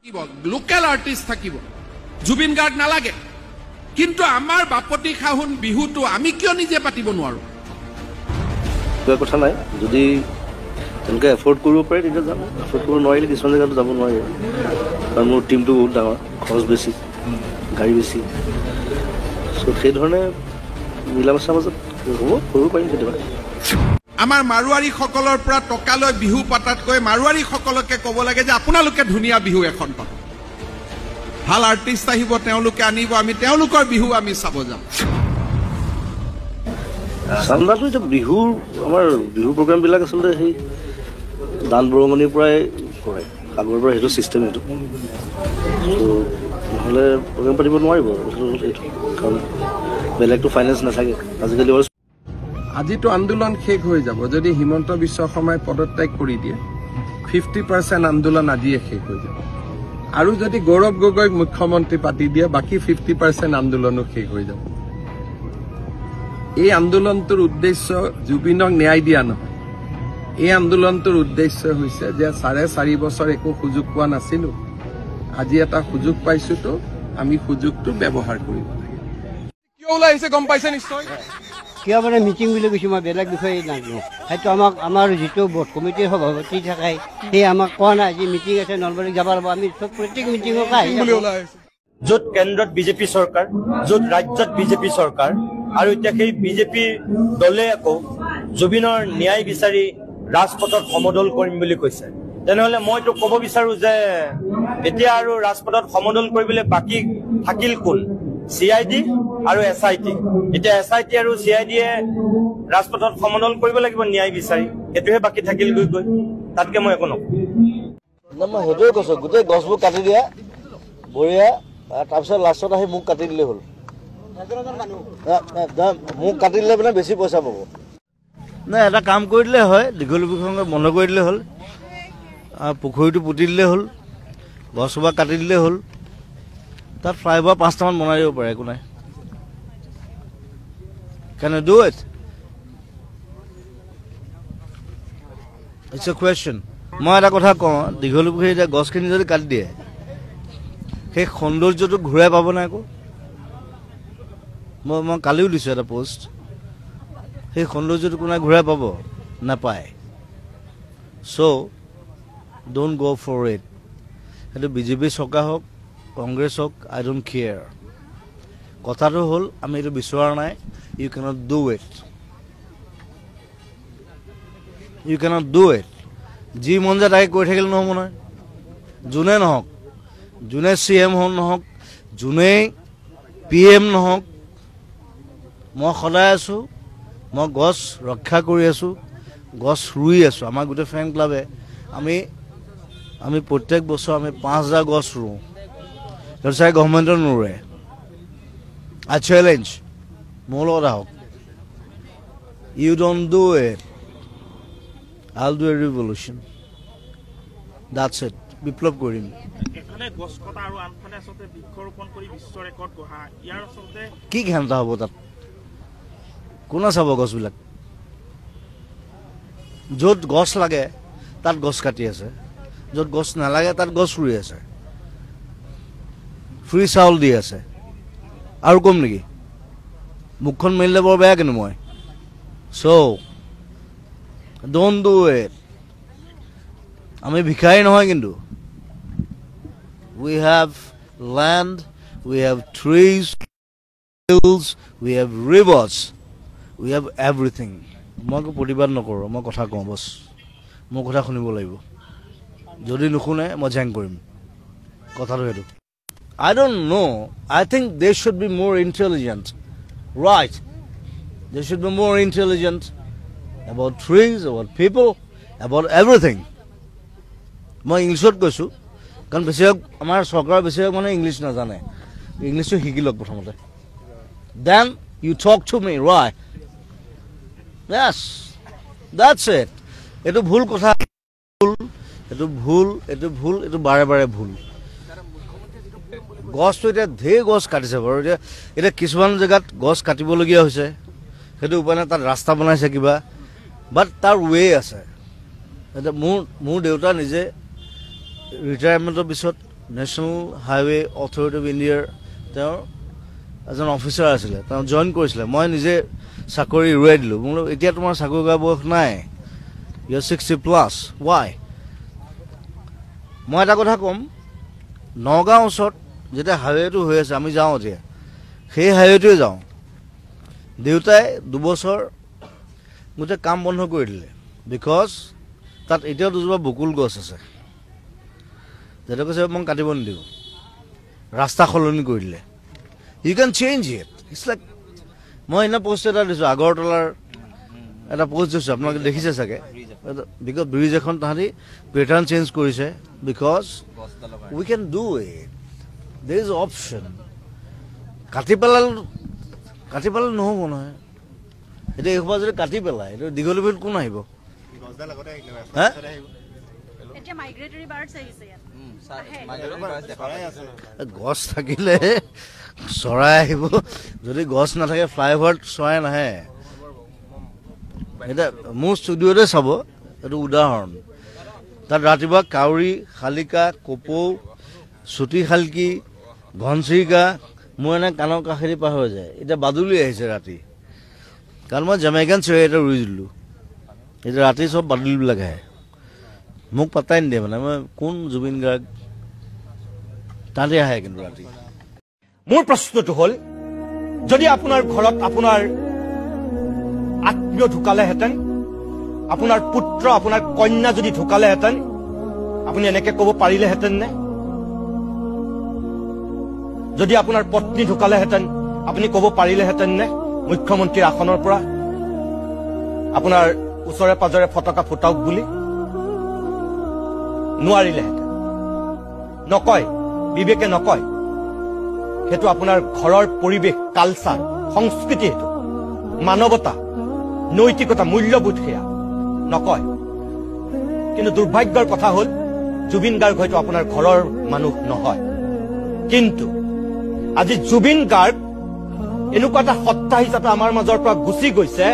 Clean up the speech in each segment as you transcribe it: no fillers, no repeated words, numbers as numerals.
Local artist থাকিব জুবিন গাৰ্গ নালাগে কিন্তু আমাৰ বাপতি খাহুন বিহুটো আমি কিয় নিজে পাতিব নোৱাৰো কথা নাই যদি তেনেকৈ এফৰ্ড কৰিব পাৰে তেতিয়া যাম এফৰ্ড কৰিব নোৱাৰিলে কিছুমান জেগাতো যাব নোৱাৰে কাৰণ মোৰ টিমটো বহুত ডাঙৰ খৰচ বেছি গাড়ী বেছি চ' সেইধৰণে মিলা মেচাৰ মাজত হ'ব কৰিব পাৰিম কেতিয়াবা আমাৰ মাৰোৱাৰীসকলৰ পৰা টকা লৈ বিহু পাতাতকৈ মাৰোৱাৰীসকলকে ক'ব লাগে যে আপোনালোকে ধুনীয়া বিহু এখন পাতক ভাল আৰ্টিষ্ট আহিব তেওঁলোকে আনিব আমি তেওঁলোকৰ বিহু আমি চাব যাম চান্দাটো এতিয়া বিহুৰ আমাৰ বিহু প্ৰগ্ৰামবিলাক আচলতে সেই দান বৰঙণিৰ পৰাই কৰে আগৰ পৰা সেইটো চিষ্টেম এইটো নহ'লে প্ৰগ্ৰাম পাতিব নোৱাৰিব এইটো কাৰণ বেলেগটো ফাইনেন্স নাথাকে আজিকালি আজিতো আন্দোলন শেষ হৈ যাব যদি হিমন্ত বিশ্ব শৰ্মাই পদত্যাগ কৰি দিয়ে 50% আন্দোলন আজিয়ে শেষ হৈ যাব আৰু যদি গৌৰৱ গগৈ মুখ্যমন্ত্ৰী পাতি দিয়ে বাকি 50% আন্দোলনো শেষ হৈ যাব এই আন্দোলনটোৰ উদ্দেশ্য জুবিনক ন্যায় দিয়া নহয় এই আন্দোলনটোৰ উদ্দেশ্য হৈছে যে 4.5 বছৰ একো সুযোগ পোৱা নাছিলো আজি এটা সুযোগ পাইছো তো আমি সুযোগটো ব্যৱহাৰ কৰিব লাগে কিয় ওলাইছে গম পাইছে নিশ্চয় কিয় মানে মিটিং বুলি কৈছোঁ মই বেলেগ বিষয়ে নাজানো সেইটো আমাৰ যিটো বোৰ্ড কমিটিৰ সভাপতি থাকে সেই আমাক কোৱা নাই যে মিটিং আছে নলবাৰীত যাব লাগিব আমি চব প্ৰত্যেক মিটিঙক আহি য'ত কেন্দ্ৰত বিজেপি চৰকাৰ য'ত ৰাজ্যত বিজেপি চৰকাৰ আৰু এতিয়া সেই বিজেপি দলে আকৌ জুবিনৰ ন্যায় বিচাৰি ৰাজপথত সমদল কৰিম বুলি কৈছে তেনেহ'লে মইতো ক'ব বিচাৰো যে এতিয়া আৰু ৰাজপথত সমদল কৰিবলৈ বাকী থাকিল কোন CID আৰু SIT এতিয়া SIT আৰু CIDয়ে ৰাজপথত সমদল কৰিব লাগিব ন্যায় বিচাৰি এটোহে বাকি থাকিল গৈ তাতকে মই একো নকওঁ মই সেইটোৱে কৈছোঁ গোটেই গছবোৰ কাটি দিয়া বঢ়িয়া তাৰপিছত লাষ্টত আহি মোক কাটি দিলে হ'ল মোক কাটি দিলে মানে বেছি পইচা পাব নাই এটা কাম কৰি দিলে হয় দীঘলীপুখুৰী বন্ধ কৰি দিলে হ'ল পুখুৰীটো পুতি দিলে হ'ল গছজোপা কাটি দিলে হ'ল তাত ফ্লাইঅভাৰ 5টামান বনাই দিব পাৰে একো নাই Can I do it? It's a question. মই এটা কথা কওঁ দীঘলীপুখুৰী এতিয়া গছখিনি যদি কাটি দিয়ে সেই সৌন্দৰ্যটো ঘূৰাই পাব নাই আকৌ মই কালিও দিছোঁ এটা পোষ্ট সেই সৌন্দৰ্যটো কোনে ঘূৰাই পাব নাপায় চ' ডোণ্ট গ' ফৰ ইট সেইটো বিজেপি চৰকাৰ হওক কংগ্ৰেছ হওক আই ডোণ্ট কেয়াৰ কথাটো হ'ল আমি এইটো বিচৰা নাই you can't do it you can't do it যি মন যায় তাকে কৰি থাকিলে নহ'ব নহয় যোনে নহওক যোনে CM নহওক যোনেই PM নহওক মই সদায় আছোঁ মই গছ ৰক্ষা কৰি আছোঁ গছ ৰুই আছোঁ আমাৰ গোটেই ফেন ক্লাবে আমি প্ৰত্যেক বছৰ আমি 5,000 গছ ৰুওঁ সেইটো চাই গভৰ্ণমেণ্টৰ নোৰোৱে I challenge মোৰ লগত আহক you don't do it I'll do a revolution that's it বিপ্লৱ কৰিম কি ঘণ্টা হ'ব তাত কোনে চাব গছবিলাক য'ত গছ লাগে তাত গছ কাটি আছে য'ত গছ নালাগে তাত গছ ৰুই আছে ফ্ৰী চাউল দি আছে আৰু কম নেকি মুখখন মেলিলে বৰ বেয়া কিন্তু মই চ' ডোণ্ট ডু ইট আমি ভিখাৰী নহয় কিন্তু we have land we have trees hills we have rivers we have everything মই প্ৰতিবাদ নকৰোঁ মই কথা কওঁ বছ মোৰ কথা শুনিব লাগিব যদি নুশুনে মই জেং কৰিম কথাটো সেইটো I don't know. I think they should be more intelligent. Right. They should be more intelligent about trees, about people, about everything. মই ইংলিছত কৈছোঁ কাৰণ বেছিভাগ আমাৰ চৰকাৰৰ বেছিভাগ মানে ইংলিছ নাজানে ইংলিছটো শিকি লওক প্ৰথমতে Then you talk to me, right? Yes. That's it. এইটো ভুল কথা এইটো ভুল এইটো বাৰে বাৰে ভুল গছটো এতিয়া ঢেৰ গছ কাটিছে বাৰু এতিয়া কিছুমান জেগাত গছ কাটিবলগীয়া হৈছে সেইটো উপায় নাই তাত ৰাস্তা বনাইছে কিবা বাট তাৰ ৱে আছে এতিয়া মোৰ দেউতা নিজে ৰিটায়াৰমেণ্টৰ পিছত নেশ্যনেল হাইৱে অথৰিটি অফ ইণ্ডিয়াৰ তেওঁৰ এজন অফিচাৰ আছিলে, তেওঁ জইন কৰিছিলে। মই নিজে চাকৰি এৰুৱাই দিলোঁ। মই বোলো এতিয়া তোমাৰ চাকৰি কৰা বয়স নাই, ইউ আৰ 60+, ৱাই? মই এটা কথা ক'ম, নগাঁও ওচৰত যেতিয়া হাইৱেটো হৈ আছে, আমি যাওঁ এতিয়া সেই হাইৱেটোৱে যাওঁ। দেউতাই 2 বছৰ গোটেই কাম বন্ধ কৰি দিলে, বিকজ তাত এতিয়াও 2জোপা বকুল গছ আছে, যেতিয়া কৈছে মই কাটিব নিদিওঁ। ৰাস্তা সলনি কৰি দিলে। You can change it, it's like মই এনে পষ্ট এটা দিছোঁ, আগৰতলাৰ এটা পষ্ট দিছোঁ, আপোনালোকে দেখিছে চাগে। বিকজ ব্ৰিজ এখন তাহাঁতি পেটাৰ্ণ চেঞ্জ কৰিছে, because we can do it, there is option. কাটি পেলালে নহ'ব নহয়। এতিয়া এইসোপা যদি কাটি পেলায়, এইটো দীঘলী পুখুৰীত কোন আহিব? হা? গছ থাকিলে চৰাই আহিব, যদি গছ নাথাকে ফ্লাইঅভাৰত চৰাই নাহে। এতিয়া মোৰ ষ্টুডিঅ'তে চাব, এইটো উদাহৰণ। তাত ৰাতিপুৱা কাউৰী, শালিকা, কপৌ, চুটি শালকি, ঘনচিৰিকা মোৰ এনে কাণৰ কাষেদি পাৰ হৈ যায়। এতিয়া বাদুলি আহিছে ৰাতি, কাৰণ মই জামাইকান চৰাই এটা ৰুই দিলোঁ। এতিয়া ৰাতি চব বাদুলিবিলাক আহে, মোক পাত্তাই নিদিয়ে। মানে মই কোন জুবিন গাৰ্গ, তাহাঁতি আহে কিন্তু ৰাতি। মোৰ প্ৰশ্নটো হ'ল, যদি আপোনাৰ ঘৰত আপোনাৰ আত্মীয় ঢুকালেহেঁতেন, আপোনাৰ পুত্ৰ, আপোনাৰ কন্যা যদি ঢুকালেহেঁতেন, আপুনি এনেকে ক'ব পাৰিলেহেঁতেন নে? যদি আপোনাৰ পত্নী ঢুকালেহেঁতেন, আপুনি ক'ব পাৰিলেহেঁতেন নে মুখ্যমন্ত্ৰীৰ আসনৰ পৰা আপোনাৰ ওচৰে পাজৰে ফটকা ফুটাওক বুলি? নোৱাৰিলেহেঁতেন। নকয়, বিবেকে নকয়। সেইটো আপোনাৰ ঘৰৰ পৰিৱেশ, কালচাৰ, সংস্কৃতি, সেইটো মানৱতা, নৈতিকতা, মূল্যবোধ, সেয়া নকয়। কিন্তু দুৰ্ভাগ্যৰ কথা হ'ল, জুবিন গাৰ্গ হয়তো আপোনাৰ ঘৰৰ মানুহ নহয়, কিন্তু আজি জুবিন গাৰ্গ এনেকুৱা এটা সত্তা হিচাপে আমাৰ মাজৰ পৰা গুচি গৈছে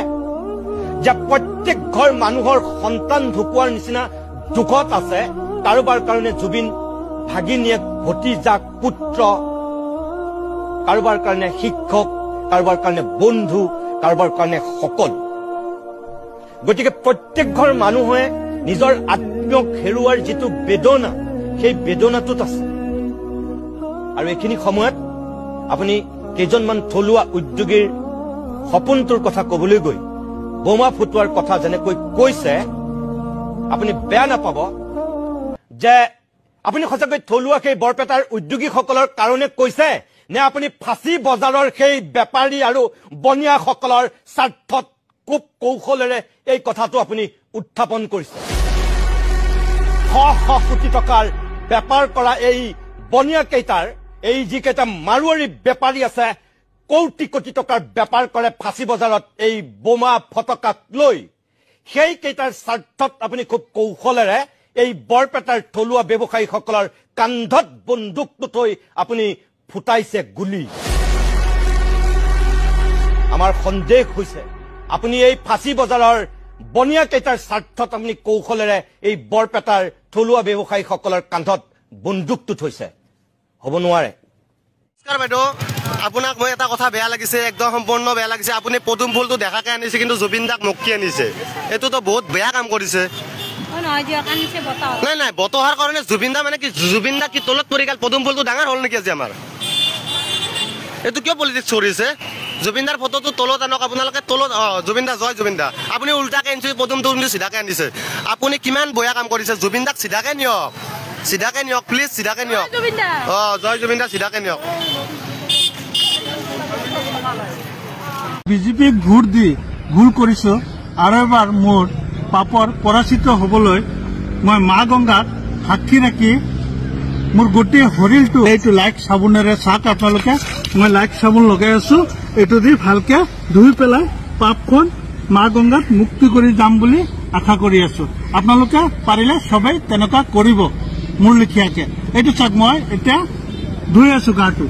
যে প্ৰত্যেক ঘৰ মানুহৰ সন্তান ঢুকোৱাৰ নিচিনা দুখত আছে। কাৰোবাৰ কাৰণে জুবিন ভাগিনীয়েক, ভতিজাক, পুত্ৰ, কাৰোবাৰ কাৰণে শিক্ষক, কাৰোবাৰ কাৰণে বন্ধু, কাৰোবাৰ কাৰণে সকলো। গতিকে প্ৰত্যেক ঘৰ মানুহে নিজৰ আত্মীয়ক হেৰুৱাৰ যিটো বেদনা, সেই বেদনাটোত আছে। আৰু এইখিনি সময়ত আপুনি কেইজনমান থলুৱা উদ্যোগীৰ সপোনটোৰ কথা ক'বলৈ গৈ বোমা ফুটোৱাৰ কথা যেনেকৈ কৈছে, আপুনি বেয়া নাপাব যে আপুনি সঁচাকৈ থলুৱা সেই বৰপেটাৰ উদ্যোগীসকলৰ কাৰণে কৈছে, নে আপুনি ফাঁচী বজাৰৰ সেই বেপাৰী আৰু বনিয়াসকলৰ স্বাৰ্থত খুব কৌশলেৰে এই কথাটো আপুনি উত্থাপন কৰিছে? শ শ কোটি টকাৰ বেপাৰ কৰা এই বনিয়াকেইটাৰ, এই যিকেইটা মাৰোৱাৰী বেপাৰী আছে, কোটি কোটি টকাৰ বেপাৰ কৰে ফাঁচী বজাৰত এই বোমা ফটকাক লৈ। সেই কেইটাৰ স্বাৰ্থত আপুনি খুব কৌশলেৰে এই বৰপেটাৰ থলুৱা ব্যৱসায়ীসকলৰ কান্ধত বন্দুকটো থৈ আপুনি ফুটাইছে গুলী। আমাৰ সন্দেহ হৈছে আপুনি এই ফাঁচী বজাৰৰ বনিয়াকেইটাৰ স্বাৰ্থত আপুনি কৌশলেৰে এই বৰপেটাৰ থলুৱা ব্যৱসায়ীসকলৰ কান্ধত বন্দুকটো থৈছে। হ'ব নোৱাৰে। নমস্কাৰ বাইদেউ, আপোনাক মই এটা কথা বেয়া লাগিছে, একদম সম্পূৰ্ণ বেয়া লাগিছে। আপুনি পদুম ফুলটো দেখাকে আনিছে, কিন্তু জুবিন দাক মক্কি আনিছে। এইটোতো বহুত বেয়া কাম কৰিছে। নাই নাই, বতহাৰ কাৰণে জুবিন দা মানে কি, জুবিন দা কি তলত পৰি গ'ল? পদুম ফুলটো ডাঙৰ হ'ল নেকি আজি আমাৰ? এইটো কিয় পলিটিক্স কৰিছে? জুবিন দাৰ ফটোটো তলত আনক আপোনালোকে, তলত। জুবিন দা জয় জুবিন দা। আপুনি উল্টাকে আনিছে, পদুম ফুলটো চিধাকে আনিছে। আপুনি কিমান বেয়া কাম কৰিছে? জুবিন দাক চিধাকে নিয়ক, চিধাকে নিয়ক, প্লিজ চিধাকে নিয়ক। জয় জুবিন দা, চিধাকে নিয়ক। বিজেপিক ভোট দি ভুল কৰিছো, আৰু এবাৰ মোৰ পাপৰ পৰাচিত হ'বলৈ মই মা গংগাক সাক্ষী ৰাখি মোৰ গোটেই শৰীৰটো এইটো লাইক চাবোনেৰে চাওক আপোনালোকে। মই লাইক চাবোন লগাই আছো, এইটো দি ভালকে ধুই পেলাই পাপখন মা গংগাত মুক্তি কৰি যাম বুলি আশা কৰি আছো। আপোনালোকে পাৰিলে সবেই তেনেকুৱা কৰিব মোৰ লিখিয়াকে। এইটো চাওক, মই এতিয়া ধুই আছো গাটো।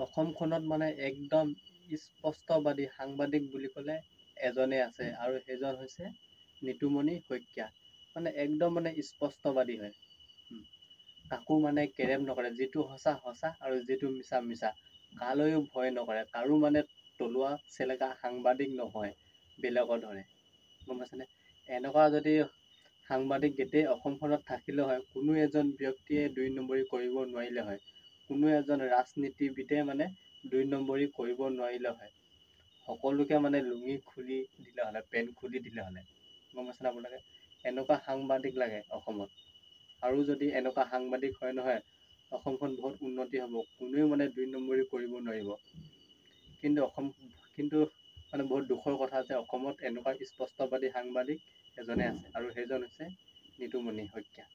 অসমখনত মানে একদম স্পষ্টবাদী সাংবাদিক বুলি ক'লে এজনে আছে, আৰু সেইজন হৈছে নিতুমণি শইকীয়া মানে একদম মানে স্পষ্টবাদী হয়। কাকো মানে কেৰেম নকৰে, যিটো সঁচা সঁচা আৰু যিটো মিছা মিছা, কালৈও ভয় নকৰে, কাৰো মানে তলুৱা চেলেকা সাংবাদিক নহয় বেলেগৰ ধৰে, গম পাইছেনে? এনেকুৱা যদি সাংবাদিক গোটেই অসমখনত থাকিলে হয়, কোনো এজন ব্যক্তিয়ে 2 নম্বৰী কৰিব নোৱাৰিলে হয়, কোনো এজন ৰাজনীতিবিদে মানে 2 নম্বৰী কৰিব নোৱাৰিলে হয়, সকলোকে মানে লুঙি খুলি দিলে হ'লে, পেণ্ট খুলি দিলে হ'লে, গম পাইছেনে আপোনালোকে? এনেকুৱা সাংবাদিক লাগে অসমত। আৰু যদি এনেকুৱা সাংবাদিক হয় নহয়, অসমখন বহুত উন্নতি হ'ব, কোনেও মানে 2 নম্বৰী কৰিব নোৱাৰিব। কিন্তু মানে বহুত দুখৰ কথা যে অসমত এনেকুৱা স্পষ্টবাদী সাংবাদিক এজনে আছে, আৰু সেইজন হৈছে নিতুমণি শইকীয়া।